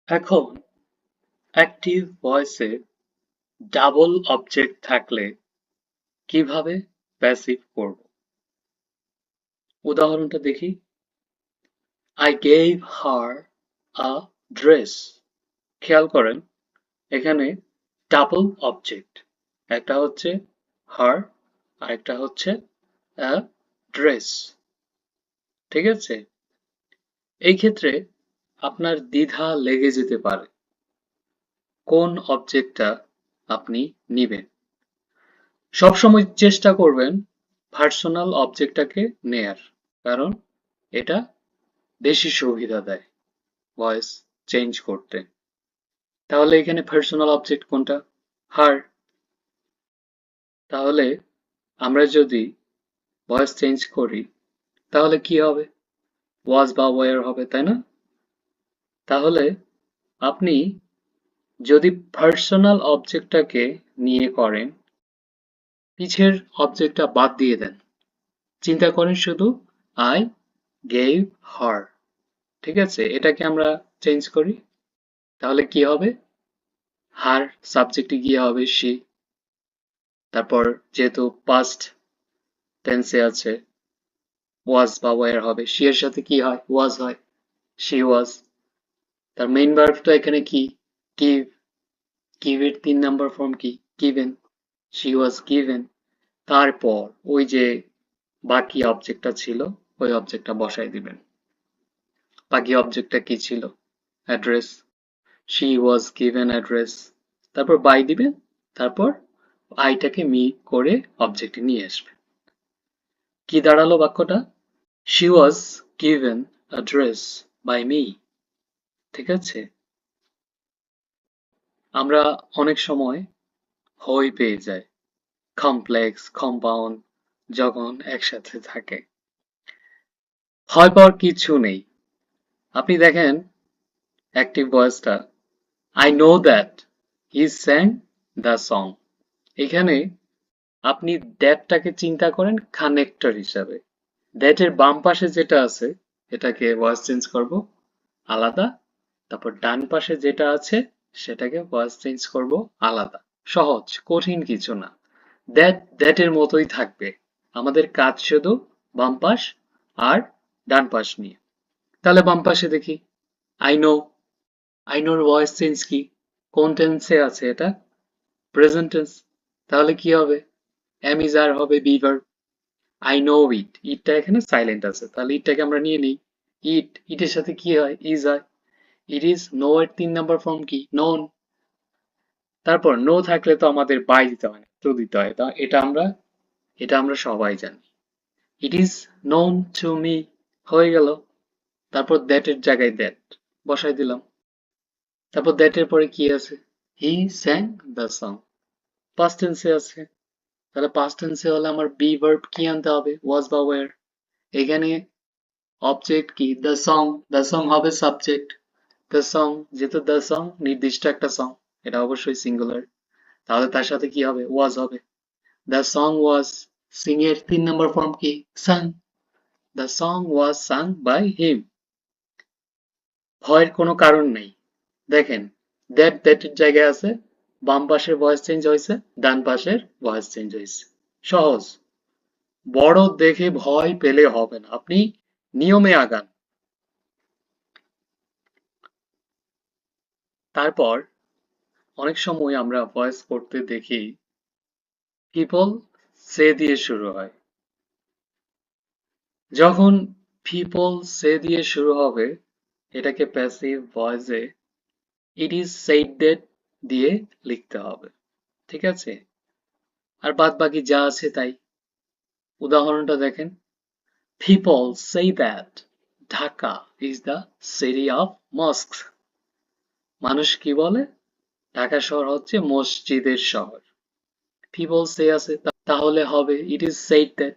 এখন active ভয়েসে double object থাকলে কিভাবে প্যাসিভ করব? উদাহরণটা দেখি। I gave her a dress. খেয়াল করেন এখানে ডাবল অবজেক্ট, একটা হচ্ছে her আর একটা হচ্ছে a dress। ঠিক আছে, এই ক্ষেত্রে আপনার দ্বিধা লেগে যেতে পারে কোন অবজেক্টটা আপনি নিবেন। সবসময় চেষ্টা করবেন পার্সোনাল অবজেক্টটাকে নেয়ার, কারণ এটা বেশি সুবিধা দেয় ভয়েস চেঞ্জ করতে। তাহলে এখানে পার্সোনাল অবজেক্ট কোনটা? হার। তাহলে আমরা যদি ভয়েস চেঞ্জ করি তাহলে কি হবে? ওয়াজ বা ওয়ার হবে, তাই না? তাহলে আপনি যদি পার্সোনাল অবজেক্টটাকে নিয়ে করেন, পিছের অবজেক্টটা বাদ দিয়ে দেন, চিন্তা করেন শুধু আই গেভ হার। ঠিক আছে, এটাকে আমরা চেঞ্জ করি, তাহলে কি হবে? হার সাবজেক্টে গিয়ে হবে শি। তারপর যেহেতু পাস্ট টেন্সে আছে, ওয়াজ বা ওয়ার হবে, শি এর সাথে কি হয়? ওয়াজ হয়, শি ওয়াজ। তার মেইন ভার্বটা এখানে কি? গিভ। গিভ এর 3 নম্বর ফর্ম কি? গিভেন। She was given. তারপর ওই যে বাকি অবজেক্টটা ছিল, ওই অবজেক্টটা বসাই দিবেন। বাকি অবজেক্টটা কি ছিল? Address. She was given address. তারপর বাই দিবেন, তারপর আইটাকে মি করে অবজেক্টে নিয়ে আসবেন। কি দাঁড়ালো বাক্যটা? She was given a dress by me. ঠিক আছে, আমরা অনেক সময় হই পেয়ে যাই কমপ্লেক্স কম্পাউন্ড যখন একসাথে থাকে। ভয় পাওয়ার কিছু নেই। আপনি দেখেন অ্যাক্টিভ ভয়েসটা, I know that he স্যাং the song. এখানে আপনি দ্যাটটাকে চিন্তা করেন কানেক্টর হিসাবে। দ্যাটের বাম পাশে যেটা আছে এটাকে ভয়েস চেঞ্জ করব আলাদা, তারপর ডান পাশে যেটা আছে সেটাকে ভয়েস চেঞ্জ করব আলাদা। সহজ, কঠিন কিছু না। দ্যাটের মতোই থাকবে। আমাদের কাজ শুধু বাম পাশ আর ডান পাশ নিয়ে। তাহলে বাম পাশে দেখি, আই নো। আই নোর ভয়েস চেঞ্জ কি? কোন টেন্সে আছে এটা? Present tense. তাহলে কি হবে? এম ইজ আর হবে be verb. I know it. ইটটা এখানে সাইলেন্ট আছে, তাহলে ইটটাকে আমরা নিয়ে নিই। ইটের সাথে কি হয়? ইজ হয়। ইট ইজ নো এর 3 নম্বর ফর্ম কি? নোন। তারপর নো থাকলে তো আমাদের বাই দিতে হয় না, টু দিতে হয়। তা এটা আমরা সবাই জানি। It is known to me. হয়ে গেল। তারপর দ্যাট এর জায়গায় দ্যাট বসাই দিলাম। তারপর দ্যাট এর পরে কি আছে? হি স্যাং দ্য সং। পাস্ট টেন্সে আছে, তাহলে পাস্ট টেন্সে হলে আমার বি ভার্ব কি আনতে হবে? ওয়াজ বা ওয়ার। এখানে অবজেক্ট কি? The song. দ্য সং হবে সাবজেক্ট। দ্য সং, যেহেতু দ্য সং নির্দিষ্ট একটা সং, এটা অবশ্যই সিঙ্গুলার, তাহলে তার সাথে কি হবে? ওয়াজ হবে। দ্য সং ওয়াজ। সিং এর 3 নম্বর ফর্ম কি? Sung. The song was sung by him. ভয়ের কোনো কারণ নেই। দেখেন, দ্যাট এর জায়গায় আছে, বাম পাশের ভয়েস চেঞ্জ হয়েছে, ডান পাশের ভয়েস চেঞ্জ হয়েছে। সহজ। বড় দেখে ভয় পেলে হবে না, আপনি নিয়মে আগান। তারপর অনেক সময় আমরা ভয়েস করতে দেখি পিপল সে দিয়ে শুরু হয়। যখন পিপল সে দিয়ে শুরু হবে, এটাকে প্যাসিভ ভয়েসে ইট ইজ সেইড দ্যাট দিয়ে লিখতে হবে। ঠিক আছে, আর বাদ বাকি যা আছে তাই। উদাহরণটা দেখেন, people say that Dhaka is the city of mosques. মানুষ কি বলে? ঢাকা শহর হচ্ছে মসজিদের শহর। পিপল সে আছে, তাহলে হবে it is said that.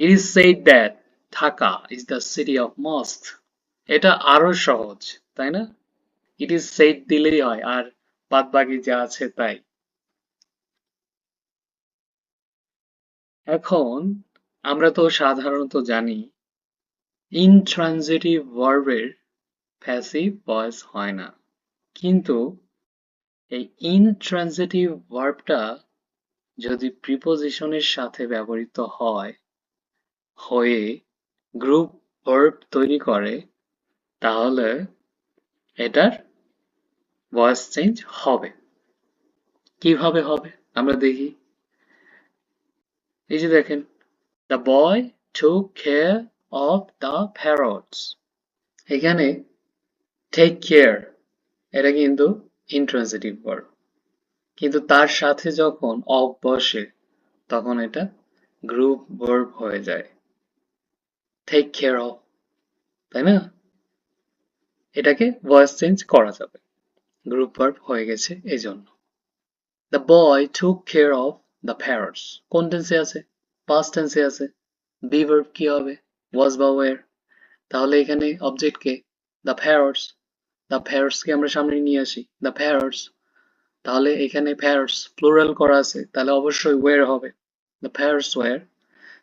It is said that Dhaka is the city of mosque. এটা আরো সহজ, তাই না? ইট ইজ সেইড দিলেই হয়, আর বাদ বাকি যা আছে তাই। এখন আমরা তো সাধারণত জানি ইনট্রানজিটিভ ভার্বের প্যাসিভ ভয়েস হয় না। কিন্তু এই ইনট্রানজিটিভ ভার্বটা যদি প্রিপোজিশনের সাথে ব্যবহৃত হয়ে গ্রুপ ভার্ব তৈরি করে, তাহলে এটার ভয়েস চেঞ্জ হবে। কিভাবে হবে আমরা দেখি। এই যে দেখেন, the boy took care of the parrots। এখানে টেক কেয়ার এটা কিন্তু ইন্ট্রানজিটিভ ভার্ব, কিন্তু তার সাথে যখন অফ বসে তখন এটা গ্রুপ ভার্ব হয়ে যায়, টেক কেয়ার অফ, তাই না? এটাকে ভয়েস চেঞ্জ করা যাবে, গ্রুপ ভার্ব হয়ে গেছে এই জন্য। The boy took care of the parrots কোন টেন্সে আছে? পাস্ট টেন্সে আছে। বি ভার্ব কি হবে? ওয়াজ বা ওয়ার। তাহলে এখানে অবজেক্ট কে? The parrots. দ্য প্যারটস কে আমরা সামনে নিয়ে আসি, দ্য প্যারটস। তাহলে এখানে প্যারটস প্লুরাল করা আছে, তাহলে অবশ্যই ওয়ার হবে, দ্য প্যারটস ওয়ার।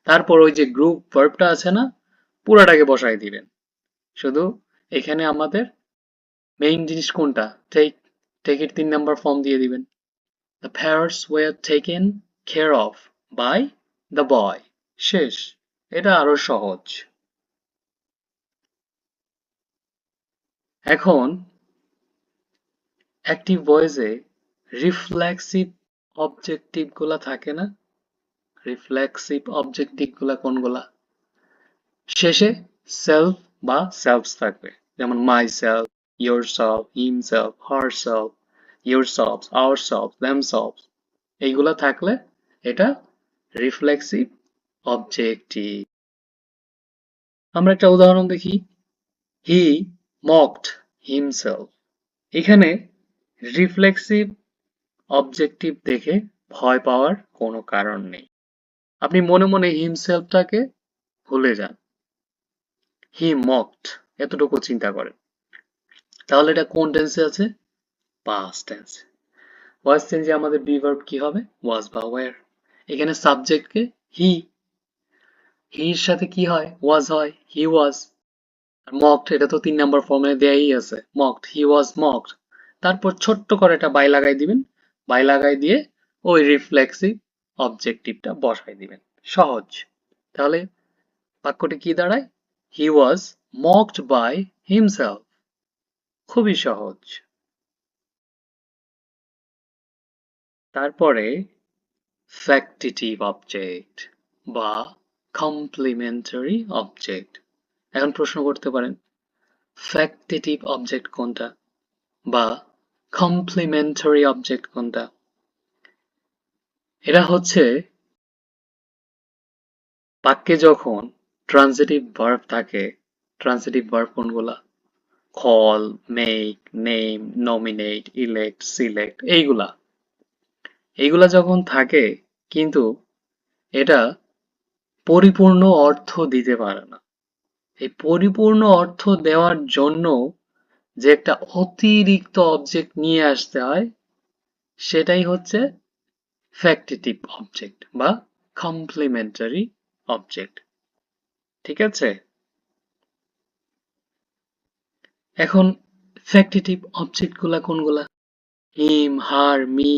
তারপর ওই যে গ্রুপ ভার্বটা আছে না, পুরাটাকে বসাই দিবেন। শুধু এখানে আমাদের মেইন জিনিস কোনটা? টেক। টেকের 3 নাম্বার ফর্ম দিয়ে দিবেন। The parrots were taken care of by the boy। শেষ। এটা আরো সহজ। এখন অ্যাক্টিভ ভয়েসে রিফ্লেক্সিভ অবজেক্টিভ গুলা থাকে না? রিফ্লেক্সিভ অবজেক্টিভ গুলা কোনগুলা? শেষে সেলফ বা সেলফস থাকবে, যেমন my self, your self, him self, her self, your self, our self, them self. এইগুলা থাকলে এটা রিফ্লেক্সিভ অবজেক্টিভ। আমরা একটা উদাহরণ দেখি। হি মকড হিমসেলফ। এখানে রিফ্লেক্সিভ অবজেক্টিভ দেখে ভয় পাওয়ার কোনো কারণ নেই। আপনি মনে মনে হিমসেলফটাকে ভুলে যান, হি মকড এতটুকু চিন্তা করেন। তাহলে এটা কোন টেন্সে আছে? পাস্ট টেন্সে। ভয়েস চেঞ্জে আমাদের বি ভার্ব কি হবে? ওয়াজ বা ওয়্যার। এখানে সাবজেক্টকে হি, হির সাথে কি হয়? ওয়াজ হয়, হি ওয়াজ। মকড এটা তো 3 নাম্বার ফর্মে দেয়াই আছে, মকড, হি ওয়াজ মকড। তারপর ছোট্ট করে একটা বাই লাগাই দিবেন, বাই লাগাই দিয়ে ওই রিফ্লেক্সিভ অবজেক্টিভটা বসাই দিবেন। সহজ। তাহলে বাক্যটি কি দাঁড়ায়? হি ওয়াজ মকড বাই হিমসেলফ। খুবই সহজ। তারপরে ফ্যাক্টিটিভ অবজেক্ট বা কমপ্লিমেন্টারি অবজেক্ট। এখন প্রশ্ন করতে পারেন, ফ্যাক্টিটিভ অবজেক্ট কোনটা বা কমপ্লিমেন্টারি অবজেক্ট কোনটা? এরা হচ্ছে বাক্যে যখন ট্রানজিটিভ ভার্ব থাকে। ট্রানজিটিভ ভার্ব কোনগুলা? Call, make, name, nominate, elect, select, এইগুলা। এইগুলা যখন থাকে কিন্তু এটা পরিপূর্ণ অর্থ দিতে পারে না। এই পরিপূর্ণ অর্থ দেওয়ার জন্য যে একটা অতিরিক্ত অবজেক্ট নিয়ে আসতে হয়, সেটাই হচ্ছে ফ্যাক্টিটিভ অবজেক্ট বা কমপ্লিমেন্টারি অবজেক্ট। ঠিক আছে? এখন ফ্যাক্টিটিভ অবজেক্ট গুলা কোনগুলা? Him, her, me,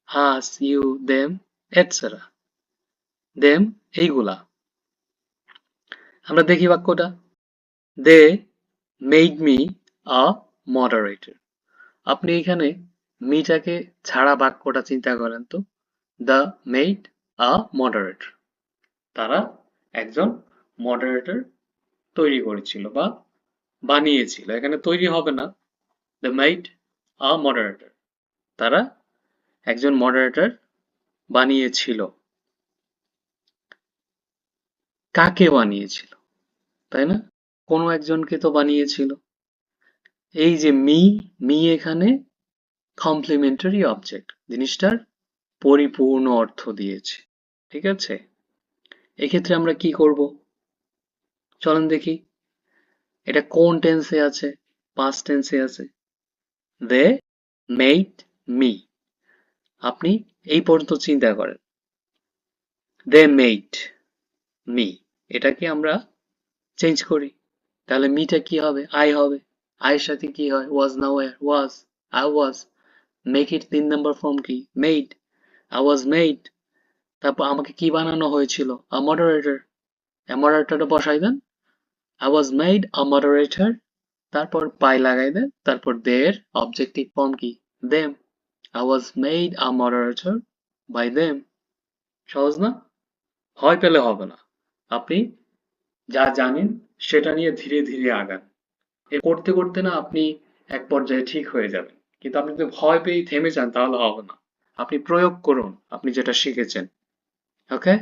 us, you, them, etcetera. Them এইগুলা। আমরা দেখি বাক্যটা। They made me a moderator. আপনি এখানে মিটাকে ছাড়া বাক্যটা চিন্তা করেন তো। The made a moderator. তারা একজন মডারেটর তৈরি করেছিল বা বানিয়েছিল। এখানে তৈরি হবে না, দ্য মেড আ মডারেটর। তারা একজন মডারেটর বানিয়েছিল। কাকে বানিয়েছিল? তাই না? কোনো একজনকে তো বানিয়েছিল। এই যে মি, মি এখানে কমপ্লিমেন্টারি অবজেক্ট, জিনিসটার পরিপূর্ণ অর্থ দিয়েছে। ঠিক আছে? এক্ষেত্রে আমরা কি করব? চলেন দেখি। এটা কোন টেন্সে আছে? পাস্ট টেন্সে আছে। They made me. আপনি এই পর্যন্ত চিন্তা করেন। They made me. এটাকে আমরা চেঞ্জ করি। তাহলে মিটা কি হবে? আই হবে। আয়ের সাথে কি হয়? ওয়াজ না were? Was. I was. Make it 3 number form কি? Made. I was made. তারপর আমাকে কি বানানো হয়েছিল? A moderator. A moderator বসাই দেন। I was made a moderator. তারপর by লাগাই দেন। তারপর their objective form কি? Them. I was made a moderator by them. সহজ না? ভয় পেলে হবে না। আপনি যা জানেন সেটা নিয়ে ধীরে ধীরে আগান। এ করতে করতে না আপনি এক পর্যায়ে ঠিক হয়ে যাবেন। কিন্তু আপনি যদি ভয় পেয়েই থেমে যান তাহলে হবে না। আপনি প্রয়োগ করুন আপনি যেটা শিখেছেন। ওকে?